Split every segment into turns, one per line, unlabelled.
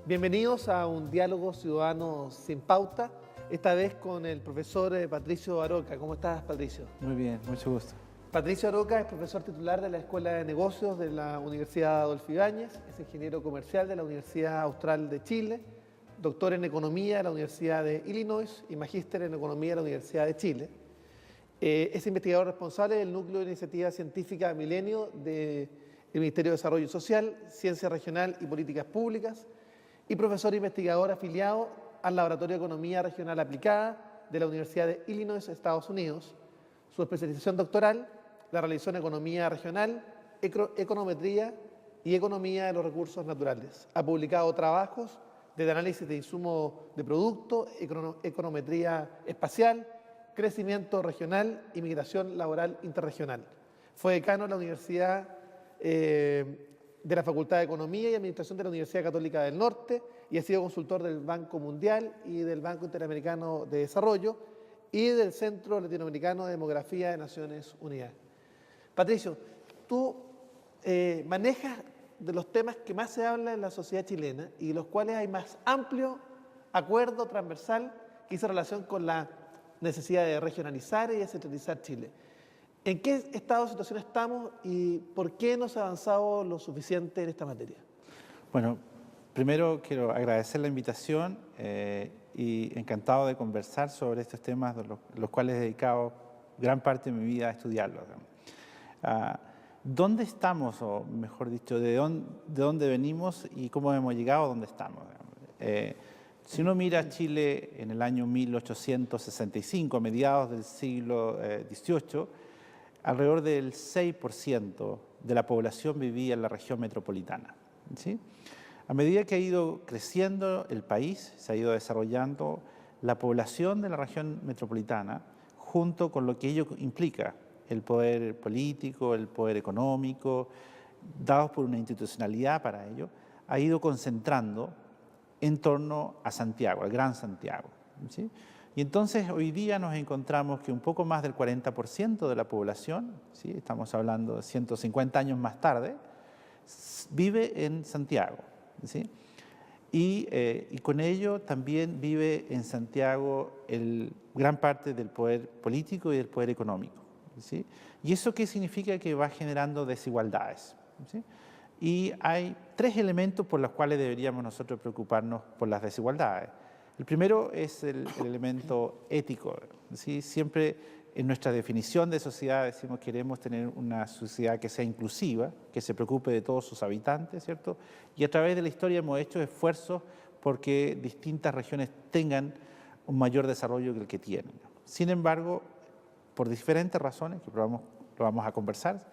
Bienvenidos a un diálogo ciudadano sin pauta, esta vez con el profesor Patricio Aroca. ¿Cómo estás, Patricio?
Muy bien, mucho gusto.
Patricio Aroca es profesor titular de la Escuela de Negocios de la Universidad Adolfo Ibáñez, es ingeniero comercial de la Universidad Austral de Chile, doctor en Economía de la Universidad de Illinois y magíster en Economía de la Universidad de Chile. Es investigador responsable del Núcleo de Iniciativa Científica Milenio del Ministerio de Desarrollo Social, Ciencia Regional y Políticas Públicas, y profesor investigador afiliado al Laboratorio de Economía Regional Aplicada de la Universidad de Illinois, Estados Unidos. Su especialización doctoral la realizó en Economía Regional, Econometría y Economía de los Recursos Naturales. Ha publicado trabajos de análisis de insumo de producto, econometría espacial, crecimiento regional y migración laboral interregional. Fue decano de la Universidad de la Facultad de Economía y Administración de la Universidad Católica del Norte y ha sido consultor del Banco Mundial y del Banco Interamericano de Desarrollo y del Centro Latinoamericano de Demografía de Naciones Unidas. Patricio, tú manejas de los temas que más se habla en la sociedad chilena y de los cuales hay más amplio acuerdo transversal que hizo relación con la necesidad de regionalizar y descentralizar Chile. ¿En qué estado de situación estamos y por qué no se ha avanzado lo suficiente en esta materia?
Bueno, primero quiero agradecer la invitación y encantado de conversar sobre estos temas, los cuales he dedicado gran parte de mi vida a estudiarlos. ¿Dónde estamos, o mejor dicho, de dónde venimos y cómo hemos llegado a dónde estamos? Si uno mira Chile en el año 1865, a mediados del siglo XVIII, alrededor del 6% de la población vivía en la región metropolitana, ¿sí? A medida que ha ido creciendo el país, se ha ido desarrollando, la población de la región metropolitana, junto con lo que ello implica, el poder político, el poder económico, dados por una institucionalidad para ello, ha ido concentrando en torno a Santiago, al Gran Santiago, ¿sí? Y entonces hoy día nos encontramos que un poco más del 40% de la población, ¿sí? Estamos hablando de 150 años más tarde, vive en Santiago, ¿sí? Y con ello también vive en Santiago gran parte del poder político y del poder económico, ¿sí? ¿Y eso qué significa? Que va generando desigualdades, ¿sí? Y hay tres elementos por los cuales deberíamos nosotros preocuparnos por las desigualdades. El primero es el elemento ético, ¿sí? Siempre en nuestra definición de sociedad decimos que queremos tener una sociedad que sea inclusiva, que se preocupe de todos sus habitantes, ¿cierto? Y a través de la historia hemos hecho esfuerzos porque distintas regiones tengan un mayor desarrollo que el que tienen. Sin embargo, por diferentes razones, que lo vamos a conversar,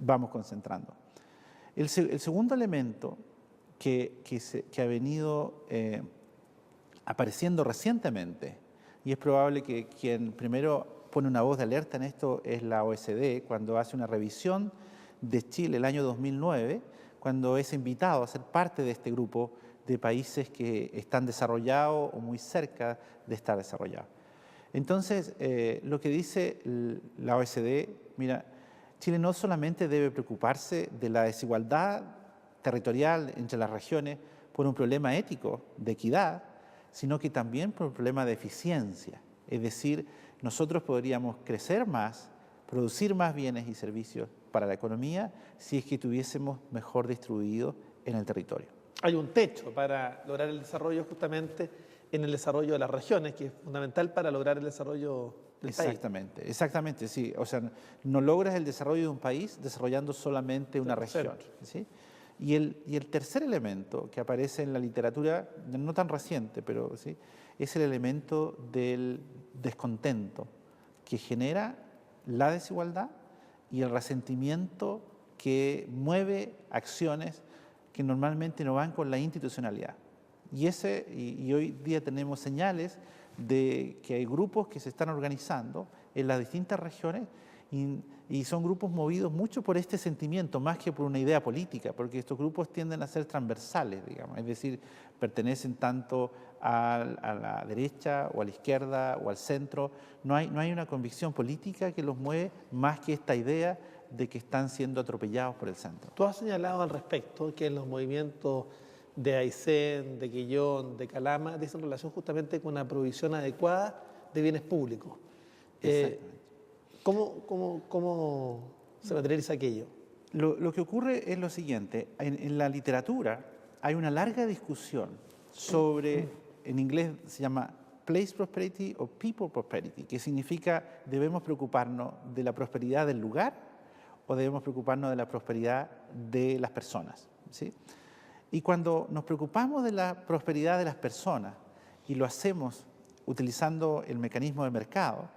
vamos concentrando. El segundo elemento que ha venido apareciendo recientemente, y es probable que quien primero pone una voz de alerta en esto es la OECD, cuando hace una revisión de Chile el año 2009, cuando es invitado a ser parte de este grupo de países que están desarrollados o muy cerca de estar desarrollados. Entonces, lo que dice la OECD, mira, Chile no solamente debe preocuparse de la desigualdad territorial entre las regiones por un problema ético de equidad, sino que también por un problema de eficiencia. Es decir, nosotros podríamos crecer más, producir más bienes y servicios para la economía si es que tuviésemos mejor distribuido en el territorio.
Hay un techo para lograr el desarrollo justamente en el desarrollo de las regiones, que es fundamental para lograr el desarrollo del
Exactamente,
país.
exactamente, sí. O sea, no logras el desarrollo de un país desarrollando solamente una región, ¿sí? Y el tercer elemento que aparece en la literatura, no tan reciente, pero sí, es el elemento del descontento que genera la desigualdad y el resentimiento que mueve acciones que normalmente no van con la institucionalidad. Y hoy día tenemos señales de que hay grupos que se están organizando en las distintas regiones y son grupos movidos mucho por este sentimiento, más que por una idea política, porque estos grupos tienden a ser transversales, digamos, es decir, pertenecen tanto a la derecha o a la izquierda o al centro. No hay una convicción política que los mueve más que esta idea de que están siendo atropellados por el centro.
Tú has señalado al respecto que en los movimientos de Aysén, de Quillón, de Calama, dicen relación justamente con una provisión adecuada de bienes públicos.
Exactamente.
¿Cómo se materializa aquello?
Lo que ocurre es lo siguiente, en la literatura hay una larga discusión sobre, en inglés se llama place prosperity o people prosperity, que significa debemos preocuparnos de la prosperidad del lugar o debemos preocuparnos de la prosperidad de las personas, ¿sí? Y cuando nos preocupamos de la prosperidad de las personas y lo hacemos utilizando el mecanismo de mercado,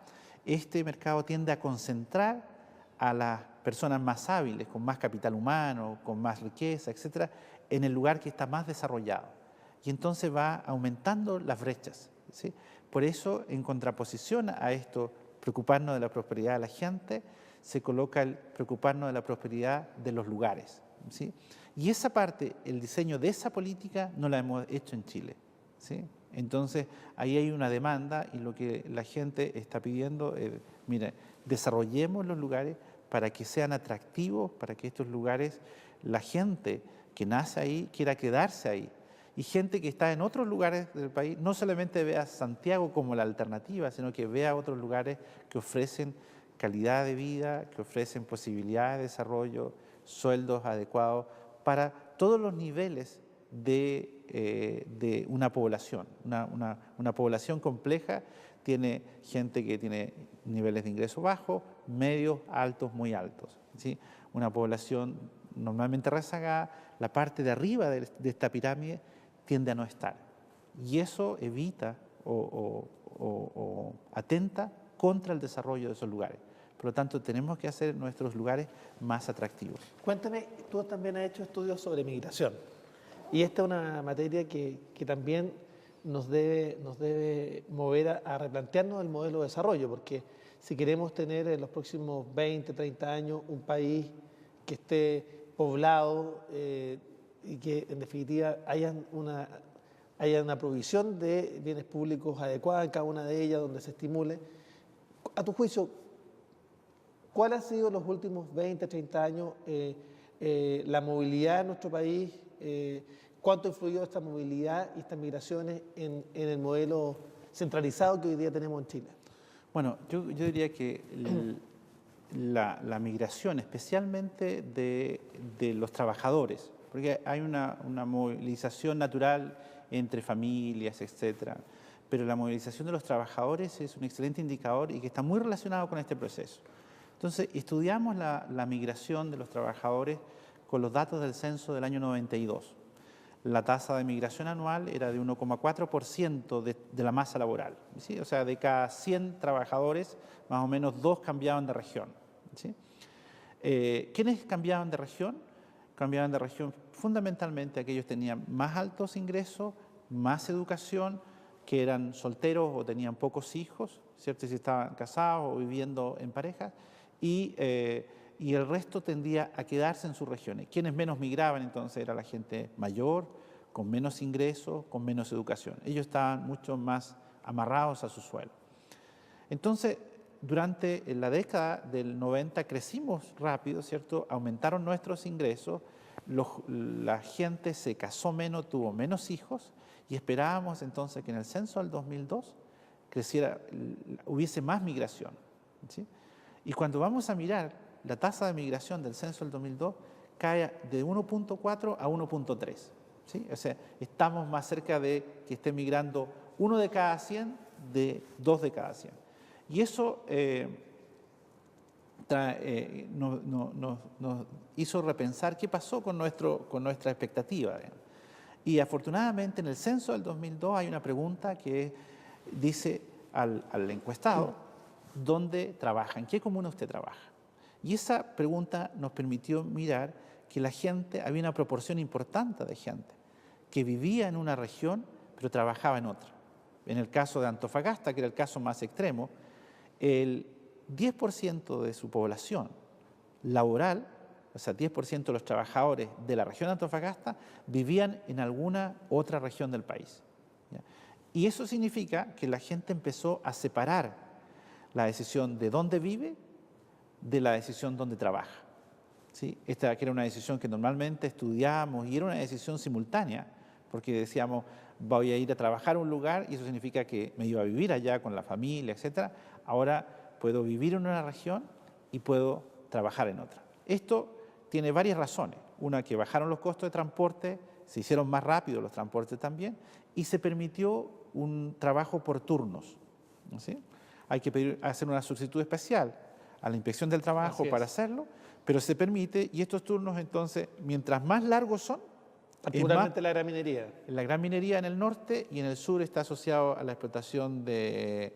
este mercado tiende a concentrar a las personas más hábiles, con más capital humano, con más riqueza, etcétera, en el lugar que está más desarrollado. Y entonces va aumentando las brechas, ¿sí? Por eso, en contraposición a esto, preocuparnos de la prosperidad de la gente, se coloca el preocuparnos de la prosperidad de los lugares, ¿sí? Y esa parte, el diseño de esa política, no la hemos hecho en Chile, ¿sí? Entonces, ahí hay una demanda y lo que la gente está pidiendo es, mire, desarrollemos los lugares para que sean atractivos, para que estos lugares, la gente que nace ahí quiera quedarse ahí. Y gente que está en otros lugares del país, no solamente vea Santiago como la alternativa, sino que vea otros lugares que ofrecen calidad de vida, que ofrecen posibilidades de desarrollo, sueldos adecuados para todos los niveles de una población. Una población compleja tiene gente que tiene niveles de ingreso bajos, medios, altos, muy altos, ¿sí? Una población normalmente rezagada, la parte de arriba de esta pirámide tiende a no estar. Y eso evita o atenta contra el desarrollo de esos lugares. Por lo tanto, tenemos que hacer nuestros lugares más atractivos.
Cuéntame, tú también has hecho estudios sobre migración. Y esta es una materia que también nos debe mover a replantearnos el modelo de desarrollo, porque si queremos tener en los próximos 20, 30 años un país que esté poblado y que en definitiva haya una provisión de bienes públicos adecuada en cada una de ellas, donde se estimule. A tu juicio, ¿cuál ha sido en los últimos 20, 30 años la movilidad en nuestro país? ¿Cuánto influyó esta movilidad y estas migraciones en el modelo centralizado que hoy día tenemos en Chile?
Bueno, yo diría que la migración, especialmente de los trabajadores, porque hay una movilización natural entre familias, etcétera, pero la movilización de los trabajadores es un excelente indicador y que está muy relacionado con este proceso. Entonces, estudiamos la migración de los trabajadores con los datos del censo del año 92. La tasa de migración anual era de 1,4% de la masa laboral, ¿sí? O sea, de cada 100 trabajadores, más o menos 2 cambiaban de región, ¿sí? ¿Quiénes cambiaban de región? Cambiaban de región fundamentalmente aquellos que tenían más altos ingresos, más educación, que eran solteros o tenían pocos hijos, ¿cierto? Si estaban casados o viviendo en pareja, y el resto tendía a quedarse en sus regiones. Quienes menos migraban entonces era la gente mayor, con menos ingresos, con menos educación. Ellos estaban mucho más amarrados a su suelo. Entonces, durante la década del 90 crecimos rápido, ¿cierto? Aumentaron nuestros ingresos, la gente se casó menos, tuvo menos hijos, y esperábamos entonces que en el censo del 2002 hubiese más migración, ¿sí? Y cuando vamos a mirar, la tasa de migración del censo del 2002 cae de 1,4 a 1,3, ¿sí? O sea, estamos más cerca de que esté migrando 1 de cada 100 de 2 de cada 100. Y eso nos hizo repensar qué pasó con nuestra expectativa. Y afortunadamente en el censo del 2002 hay una pregunta que dice al encuestado, ¿dónde trabaja? ¿En qué comuna usted trabaja? Y esa pregunta nos permitió mirar que había una proporción importante de gente que vivía en una región pero trabajaba en otra. En el caso de Antofagasta, que era el caso más extremo, el 10% de su población laboral, o sea, 10% de los trabajadores de la región de Antofagasta vivían en alguna otra región del país, ¿ya? Y eso significa que la gente empezó a separar la decisión de dónde vive de la decisión dónde trabaja, ¿sí? Esta que era una decisión que normalmente estudiábamos y era una decisión simultánea, porque decíamos, voy a ir a trabajar a un lugar y eso significa que me iba a vivir allá con la familia, etcétera. Ahora puedo vivir en una región y puedo trabajar en otra. Esto tiene varias razones. Una, que bajaron los costos de transporte, se hicieron más rápidos los transportes también, y se permitió un trabajo por turnos, ¿sí? Hay que hacer una solicitud especial a la inspección del trabajo para hacerlo, pero se permite, y estos turnos entonces, mientras más largos son,
particularmente la gran minería.
La gran minería en el norte y en el sur está asociado a la explotación de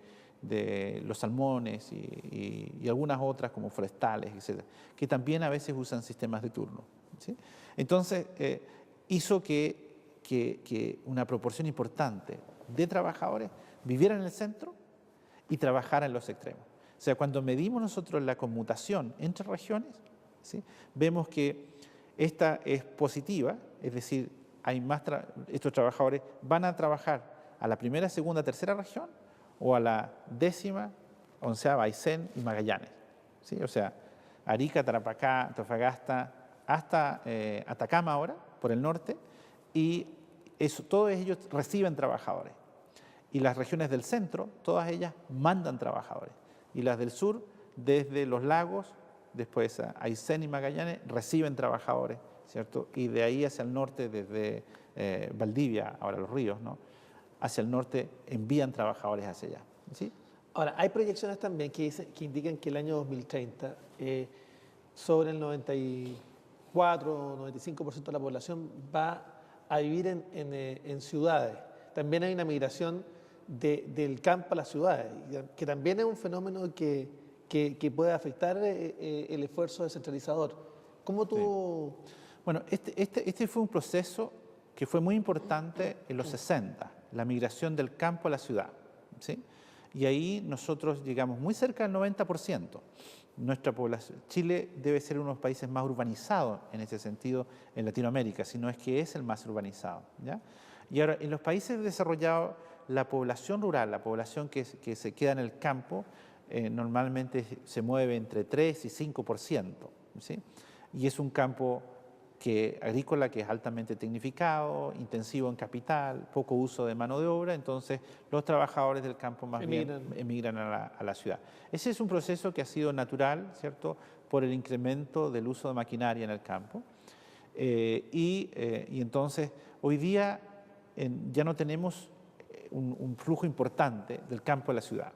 los salmones y algunas otras como forestales, etcétera, que también a veces usan sistemas de turno, ¿sí? Entonces, hizo que una proporción importante de trabajadores viviera en el centro y trabajara en los extremos. O sea, cuando medimos nosotros la conmutación entre regiones, ¿sí?, vemos que esta es positiva, es decir, estos trabajadores van a trabajar a la primera, segunda, tercera región o a la 10ª, 11ª, Aysén y Magallanes, ¿sí? O sea, Arica, Tarapacá, Antofagasta, hasta Atacama ahora, por el norte, y todos ellos reciben trabajadores. Y las regiones del centro, todas ellas mandan trabajadores. Y las del sur, desde los lagos, después a Aysén y Magallanes, reciben trabajadores, ¿cierto? Y de ahí hacia el norte, desde Valdivia, ahora los ríos, ¿no?, hacia el norte, envían trabajadores hacia allá, ¿sí?
Ahora, hay proyecciones también que indican que el año 2030, sobre el 94-95% de la población va a vivir en ciudades. También hay una migración del campo a las ciudades, que también es un fenómeno que puede afectar el esfuerzo descentralizador. ¿Cómo tú...?
Sí. Bueno, este fue un proceso que fue muy importante en los 60, la migración del campo a la ciudad, ¿sí? Y ahí nosotros llegamos muy cerca del 90%. Nuestra población, Chile debe ser uno de los países más urbanizados en ese sentido en Latinoamérica, si no es que es el más urbanizado, ¿ya? Y ahora, en los países desarrollados, la población rural, la población que se queda en el campo, normalmente se mueve entre 3 y 5%, ¿sí? Y es un campo agrícola que es altamente tecnificado, intensivo en capital, poco uso de mano de obra, entonces los trabajadores del campo más bien emigran a la ciudad. Ese es un proceso que ha sido natural, ¿cierto?, por el incremento del uso de maquinaria en el campo. Y entonces, hoy día ya no tenemos un flujo importante del campo a la ciudad,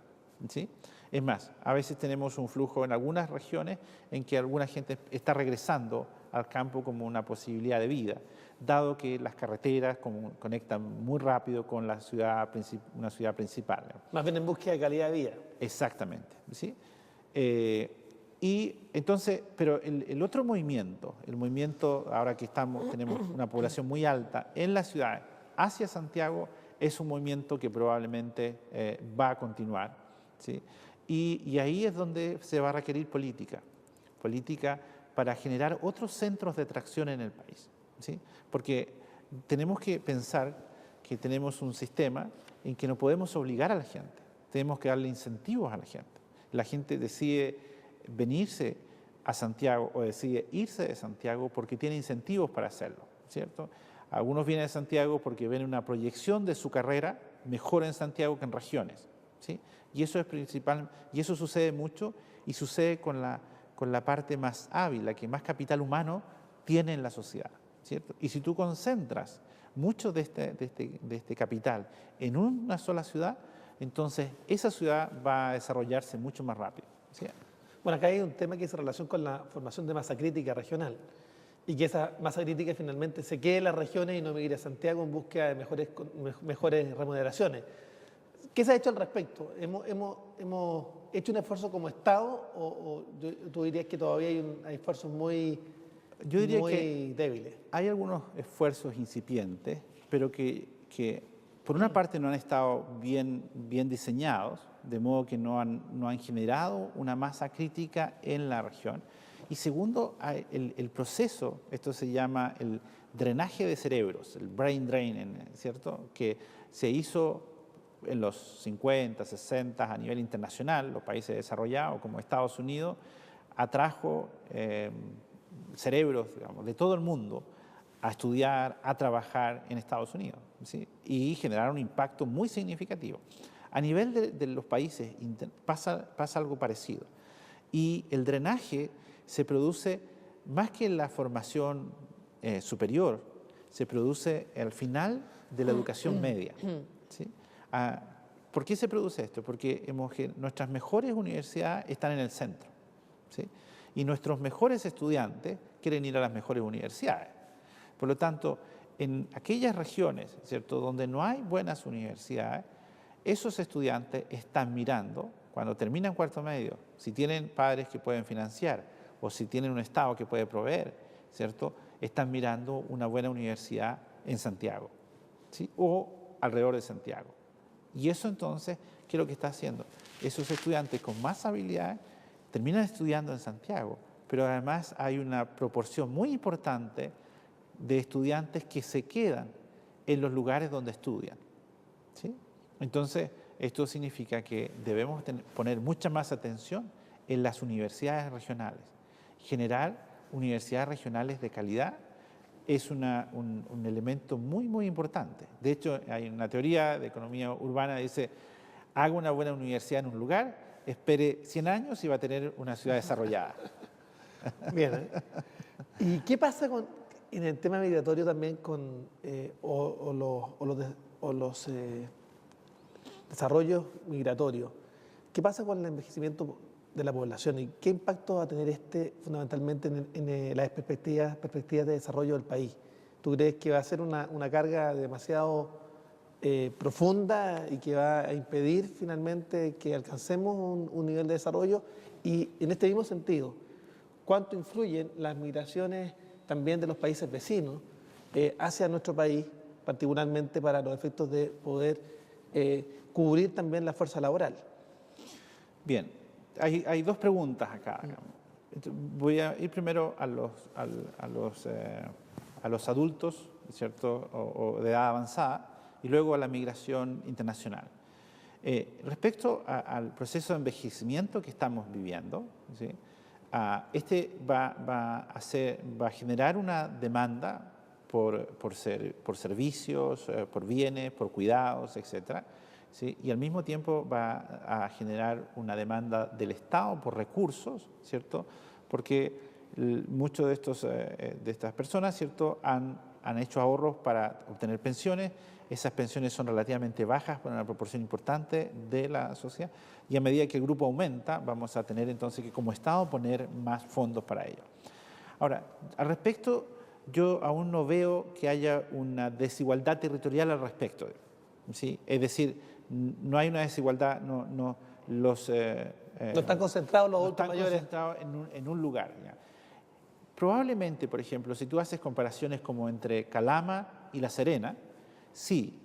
¿sí? Es más, a veces tenemos un flujo en algunas regiones en que alguna gente está regresando al campo como una posibilidad de vida, dado que las carreteras conectan muy rápido con una ciudad principal, ¿no?
Más bien en búsqueda de calidad de vida.
Exactamente, ¿sí? Y entonces, pero el otro movimiento, el movimiento ahora que tenemos una población muy alta en las ciudades hacia Santiago, es un movimiento que probablemente va a continuar, ¿sí? Y ahí es donde se va a requerir política para generar otros centros de atracción en el país, ¿sí? Porque tenemos que pensar que tenemos un sistema en que no podemos obligar a la gente, tenemos que darle incentivos a la gente. La gente decide venirse a Santiago o decide irse de Santiago porque tiene incentivos para hacerlo, ¿cierto? Algunos vienen de Santiago porque ven una proyección de su carrera mejor en Santiago que en regiones, ¿sí? Y eso es principal, y eso sucede mucho y sucede con la parte más hábil, la que más capital humano tiene en la sociedad, ¿cierto? Y si tú concentras mucho de este capital en una sola ciudad, entonces esa ciudad va a desarrollarse mucho más rápido, ¿sí?
Bueno, acá hay un tema que hace relación con la formación de masa crítica regional y que esa masa crítica finalmente se quede en las regiones y no migre a Santiago en búsqueda de mejores remuneraciones. ¿Qué se ha hecho al respecto? ¿Hemos hecho un esfuerzo como Estado o tú dirías que todavía hay esfuerzos muy débiles?
Hay algunos esfuerzos incipientes, pero que por una parte no han estado bien diseñados, de modo que no han generado una masa crítica en la región. Y segundo, el proceso, esto se llama el drenaje de cerebros, el brain drain, ¿cierto?, que se hizo en los 50, 60 a nivel internacional, los países desarrollados como Estados Unidos, atrajo cerebros, digamos, de todo el mundo a estudiar, a trabajar en Estados Unidos, ¿sí? Y generar un impacto muy significativo. A nivel de los países pasa algo parecido. Y el drenaje se produce más que en la formación superior, se produce al final de la educación media, ¿sí? ¿Por qué se produce esto? Porque nuestras mejores universidades están en el centro, ¿sí? Y nuestros mejores estudiantes quieren ir a las mejores universidades. Por lo tanto, en aquellas regiones, ¿cierto?, donde no hay buenas universidades, esos estudiantes están mirando, cuando terminan cuarto medio, si tienen padres que pueden financiar o si tienen un Estado que puede proveer, ¿cierto?, están mirando una buena universidad en Santiago, ¿sí?, o alrededor de Santiago. Y eso entonces, ¿qué es lo que está haciendo? Esos estudiantes con más habilidades terminan estudiando en Santiago, pero además hay una proporción muy importante de estudiantes que se quedan en los lugares donde estudian, ¿sí? Entonces, esto significa que debemos poner mucha más atención en las universidades regionales. Generar universidades regionales de calidad es un elemento muy, muy importante. De hecho, hay una teoría de economía urbana que dice, haga una buena universidad en un lugar, espere 100 años y va a tener una ciudad desarrollada.
Bien. ¿Y qué pasa en el tema migratorio también con los desarrollos migratorios? ¿Qué pasa con el envejecimiento de la población y qué impacto va a tener fundamentalmente en las perspectivas de desarrollo del país? ¿Tú crees que va a ser una carga demasiado profunda y que va a impedir finalmente que alcancemos un nivel de desarrollo? Y en este mismo sentido, ¿cuánto influyen las migraciones también de los países vecinos hacia nuestro país, particularmente para los efectos de poder cubrir también la fuerza laboral?
Bien, hay dos preguntas acá. Voy a ir primero a los adultos, ¿cierto?, o de edad avanzada, y luego a la migración internacional. Respecto al proceso de envejecimiento que estamos viviendo, ¿sí?, este va a generar una demanda por servicios, por bienes, por cuidados, etcétera, ¿sí? Y al mismo tiempo va a generar una demanda del Estado por recursos, ¿cierto? Porque muchos de estas personas, ¿cierto?, han hecho ahorros para obtener pensiones. Esas pensiones son relativamente bajas para una proporción importante de la sociedad, y a medida que el grupo aumenta, vamos a tener entonces que como Estado poner más fondos para ello. Ahora, al respecto, yo aún no veo que haya una desigualdad territorial al respecto, ¿sí? Es decir, no hay una desigualdad, no
están concentrados los adultos mayores.
Concentrados en un lugar, ¿ya? Probablemente, por ejemplo, si tú haces comparaciones como entre Calama y La Serena, sí,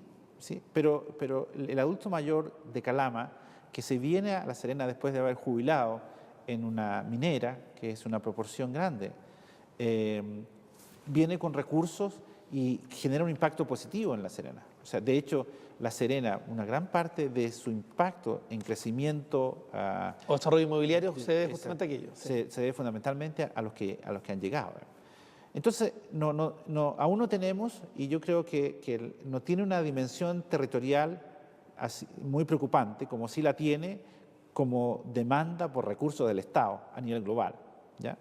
pero el adulto mayor de Calama, que se viene a La Serena después de haber jubilado en una minera, que es una proporción grande, viene con recursos y genera un impacto positivo en La Serena. O sea, de hecho, La Serena, una gran parte de su impacto en crecimiento
o desarrollo inmobiliario se debe justamente a aquello.
Se debe fundamentalmente a los que han llegado. Entonces, aún no tenemos, y yo creo que no tiene una dimensión territorial muy preocupante, como sí la tiene como demanda por recursos del Estado a nivel global, ¿ya?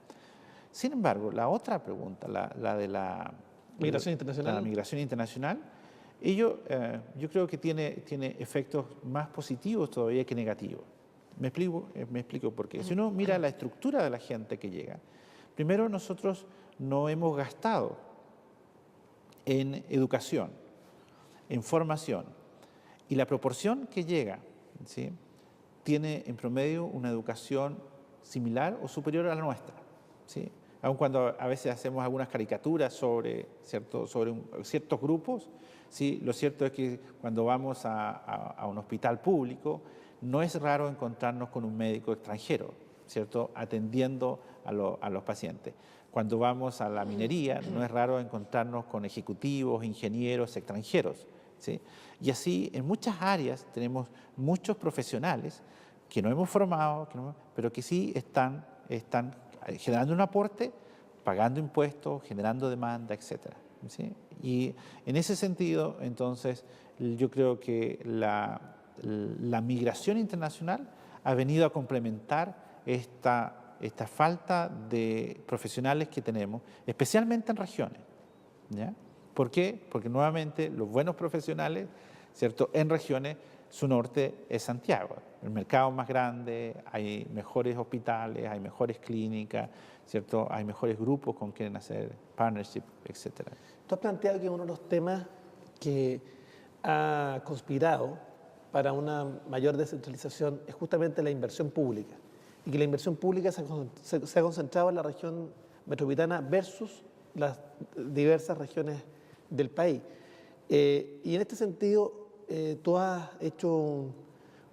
Sin embargo, la otra pregunta, la de la
migración internacional.
La migración internacional, yo creo que tiene efectos más positivos todavía que negativos. Me explico por qué. Si uno mira la estructura de la gente que llega, primero nosotros no hemos gastado en educación, en formación, y la proporción que llega, ¿sí?, tiene en promedio una educación similar o superior a la nuestra, ¿sí? Aun cuando a veces hacemos algunas caricaturas sobre ciertos grupos, ¿sí?, lo cierto es que cuando vamos a un hospital público no es raro encontrarnos con un médico extranjero, ¿cierto?, atendiendo a los pacientes. Cuando vamos a la minería no es raro encontrarnos con ejecutivos, ingenieros extranjeros, ¿sí? Y así en muchas áreas tenemos muchos profesionales que no hemos formado, pero que sí están generando un aporte, pagando impuestos, generando demanda, etc. ¿sí? Y en ese sentido, entonces, yo creo que la migración internacional ha venido a complementar esta falta de profesionales que tenemos, especialmente en regiones, ¿ya? ¿Por qué? Porque nuevamente los buenos profesionales, ¿cierto? En regiones, su norte es Santiago. El mercado es más grande, hay mejores hospitales, hay mejores clínicas, ¿cierto? Hay mejores grupos con quienes hacer partnership, etc.
Tú has planteado que uno de los temas que ha conspirado para una mayor descentralización es justamente la inversión pública, y que la inversión pública se ha concentrado en la región metropolitana versus las diversas regiones del país. Y en este sentido, tú has hecho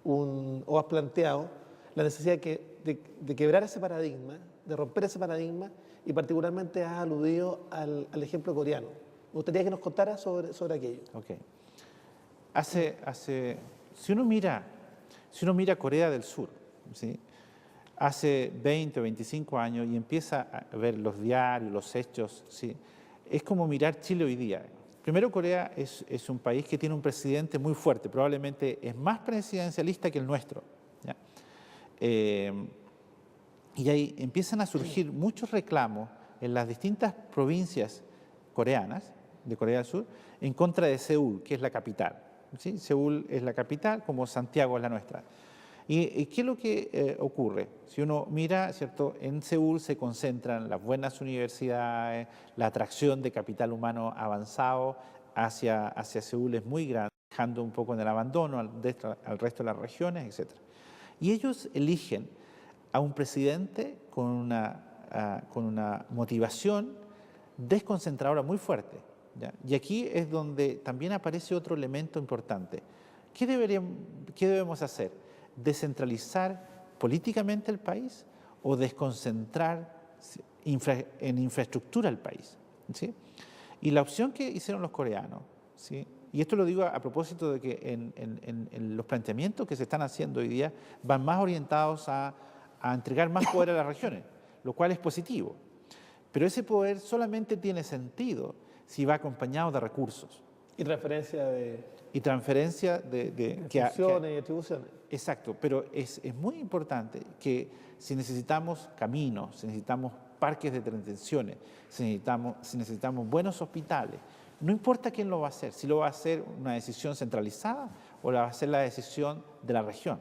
o has planteado la necesidad de quebrar ese paradigma, de romper ese paradigma, y particularmente has aludido al ejemplo coreano. Me gustaría que nos contaras sobre aquello.
Okay. Si uno mira Corea del Sur, ¿sí? Hace 20 o 25 años y empieza a ver los diarios, los hechos, ¿sí? Es como mirar Chile hoy día. Primero, Corea es un país que tiene un presidente muy fuerte, probablemente es más presidencialista que el nuestro, ¿ya? Y ahí empiezan a surgir muchos reclamos en las distintas provincias coreanas, de Corea del Sur, en contra de Seúl, que es la capital, ¿sí? Seúl es la capital, como Santiago es la nuestra. ¿Y qué es lo que ocurre? Si uno mira, ¿cierto? En Seúl se concentran las buenas universidades, la atracción de capital humano avanzado hacia Seúl es muy grande, dejando un poco en el abandono al resto de las regiones, etc. Y ellos eligen a un presidente con una motivación desconcentradora muy fuerte, ¿ya? Y aquí es donde también aparece otro elemento importante. ¿Qué debemos hacer? ¿Descentralizar políticamente el país o desconcentrar en infraestructura el país? ¿Sí? Y la opción que hicieron los coreanos, ¿sí? Y esto lo digo a propósito de que en los planteamientos que se están haciendo hoy día van más orientados a entregar más poder a las regiones, lo cual es positivo. Pero ese poder solamente tiene sentido si va acompañado de recursos.
Y transferencia de funciones y atribuciones.
Exacto, pero es muy importante que si necesitamos caminos, si necesitamos parques de detenciones, si necesitamos buenos hospitales, no importa quién lo va a hacer, si lo va a hacer una decisión centralizada o la va a hacer la decisión de la región.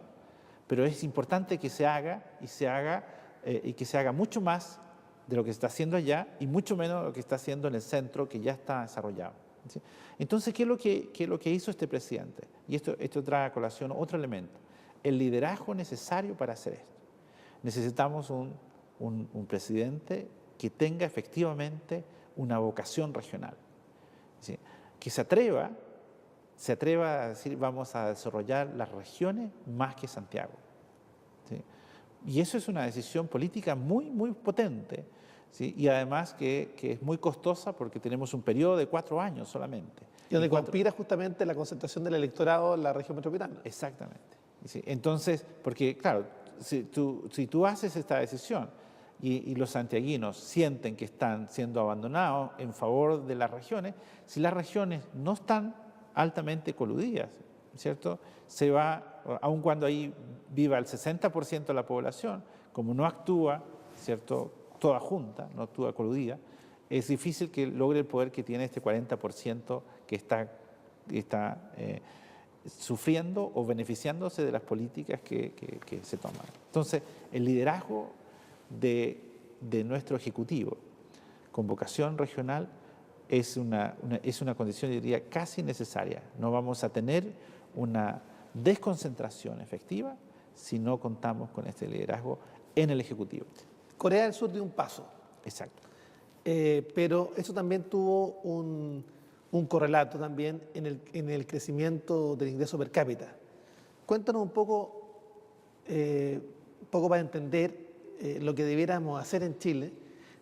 Pero es importante que se haga y que se haga mucho más de lo que se está haciendo allá y mucho menos de lo que está haciendo en el centro, que ya está desarrollado, ¿sí? Entonces, ¿qué es lo que hizo este presidente? Y esto trae a colación otro elemento, el liderazgo necesario para hacer esto. Necesitamos un presidente que tenga efectivamente una vocación regional, ¿sí? Que se atreva a decir, vamos a desarrollar las regiones más que Santiago, ¿sí? Y eso es una decisión política muy, muy potente, ¿sí? Y además que es muy costosa porque tenemos un periodo de 4 años solamente.
Y donde conspira justamente la concentración del electorado en la región metropolitana.
Exactamente. ¿Sí? Entonces, porque claro, si tú haces esta decisión y los santiaguinos sienten que están siendo abandonados en favor de las regiones, si las regiones no están altamente coludidas, ¿cierto? Se va, aun cuando ahí viva el 60% de la población, como no actúa, ¿cierto?, toda junta, no actúa coludida, es difícil que logre el poder que tiene este 40% que está sufriendo o beneficiándose de las políticas que se toman. Entonces, el liderazgo de nuestro Ejecutivo con vocación regional es una condición, yo diría, casi necesaria. No vamos a tener una desconcentración efectiva si no contamos con este liderazgo en el Ejecutivo.
Corea del Sur dio un paso.
Exacto.
Pero eso también tuvo un correlato también en el crecimiento del ingreso per cápita. Cuéntanos un poco para entender lo que debiéramos hacer en Chile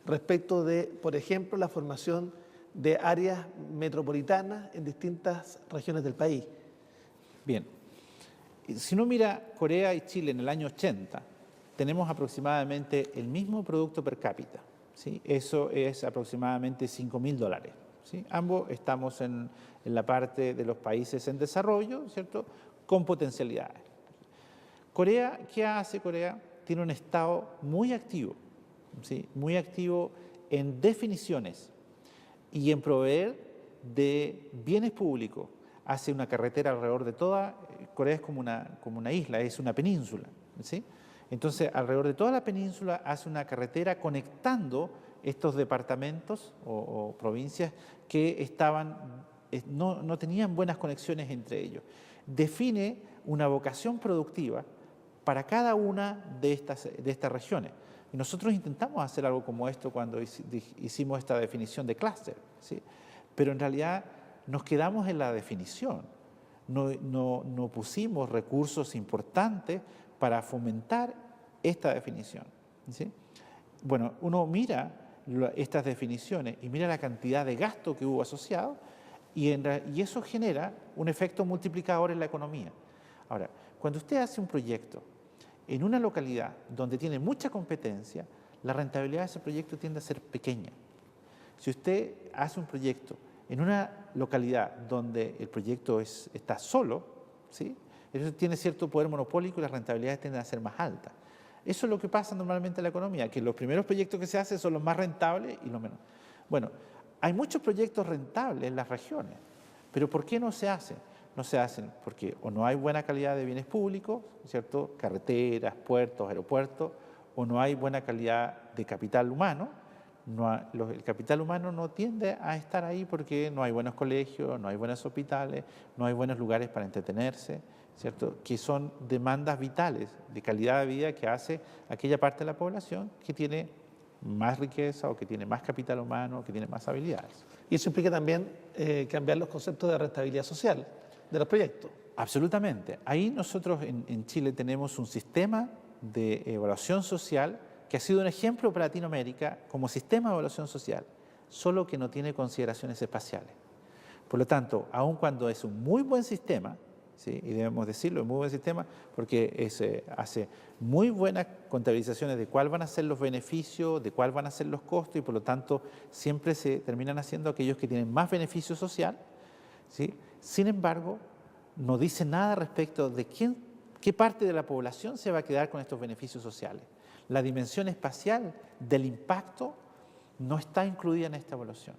respecto de, por ejemplo, la formación de áreas metropolitanas en distintas regiones del país.
Bien, si uno mira Corea y Chile en el año 80, tenemos aproximadamente el mismo producto per cápita, ¿sí? Eso es aproximadamente $5.000, ¿sí? Ambos estamos en la parte de los países en desarrollo, ¿cierto?, con potencialidades. Corea, ¿qué hace Corea? Tiene un Estado muy activo, ¿sí?, muy activo en definiciones y en proveer de bienes públicos. Hace una carretera alrededor de toda Corea, es como una isla, es una península, ¿sí? Entonces, alrededor de toda la península hace una carretera conectando estos departamentos o provincias que no tenían buenas conexiones entre ellos. Define una vocación productiva para cada una de estas regiones. Y nosotros intentamos hacer algo como esto cuando hicimos esta definición de clúster, ¿sí? Pero en realidad nos quedamos en la definición, no pusimos recursos importantes para fomentar esta definición, ¿sí? Bueno, uno mira estas definiciones y mira la cantidad de gasto que hubo asociado y eso genera un efecto multiplicador en la economía. Ahora, cuando usted hace un proyecto en una localidad donde tiene mucha competencia, la rentabilidad de ese proyecto tiende a ser pequeña. Si usted hace un proyecto en una localidad donde el proyecto está solo, ¿sí?, eso tiene cierto poder monopólico y las rentabilidades tienden a ser más altas. Eso es lo que pasa normalmente en la economía, que los primeros proyectos que se hacen son los más rentables y los menos. Bueno, hay muchos proyectos rentables en las regiones, pero ¿por qué no se hacen? No se hacen porque o no hay buena calidad de bienes públicos, ¿cierto?, carreteras, puertos, aeropuertos, o no hay buena calidad de capital humano. El capital humano no tiende a estar ahí porque no hay buenos colegios, no hay buenos hospitales, no hay buenos lugares para entretenerse, ¿cierto?, que son demandas vitales de calidad de vida que hace aquella parte de la población que tiene más riqueza o que tiene más capital humano o que tiene más habilidades.
Y eso implica también cambiar los conceptos de rentabilidad social de los proyectos.
Absolutamente. Ahí nosotros en Chile tenemos un sistema de evaluación social que ha sido un ejemplo para Latinoamérica como sistema de evaluación social, solo que no tiene consideraciones espaciales. Por lo tanto, aun cuando es un muy buen sistema, ¿sí?, y debemos decirlo, es un muy buen sistema porque hace muy buenas contabilizaciones de cuáles van a ser los beneficios, de cuáles van a ser los costos, y por lo tanto siempre se terminan haciendo aquellos que tienen más beneficio social, ¿sí? Sin embargo, no dice nada respecto de qué parte de la población se va a quedar con estos beneficios sociales. La dimensión espacial del impacto no está incluida en esta evaluación.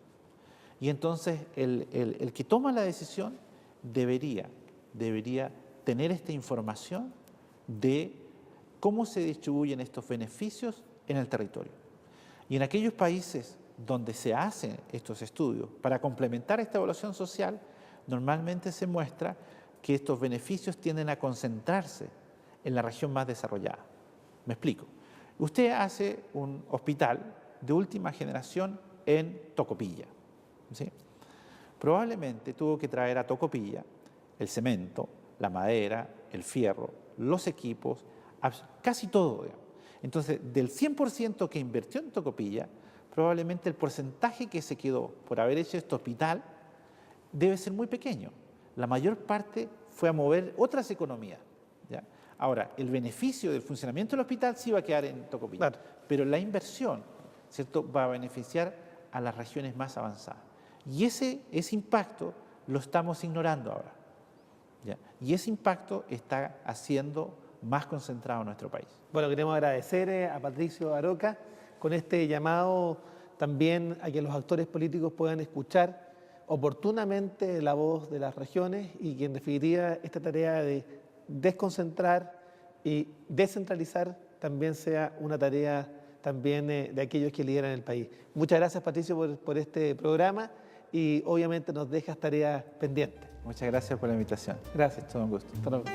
Y entonces el que toma la decisión debería tener esta información de cómo se distribuyen estos beneficios en el territorio. Y en aquellos países donde se hacen estos estudios para complementar esta evaluación social, normalmente se muestra que estos beneficios tienden a concentrarse en la región más desarrollada. Me explico. Usted hace un hospital de última generación en Tocopilla, ¿sí? Probablemente tuvo que traer a Tocopilla el cemento, la madera, el fierro, los equipos, casi todo, digamos. Entonces, del 100% que invirtió en Tocopilla, probablemente el porcentaje que se quedó por haber hecho este hospital debe ser muy pequeño. La mayor parte fue a mover otras economías, ¿ya? Ahora, el beneficio del funcionamiento del hospital sí va a quedar en Tocopilla, claro, pero la inversión, ¿cierto?, va a beneficiar a las regiones más avanzadas. Y ese impacto lo estamos ignorando ahora, ¿ya? Y ese impacto está haciendo más concentrado en nuestro país.
Bueno, queremos agradecer a Patricio Aroca con este llamado también a que los actores políticos puedan escuchar oportunamente la voz de las regiones y que en definitiva esta tarea de desconcentrar y descentralizar también sea una tarea también de aquellos que lideran el país. Muchas gracias, Patricio, por este programa y obviamente nos dejas tareas pendientes.
Muchas gracias por la invitación.
Gracias.
Todo un gusto.
Hasta luego.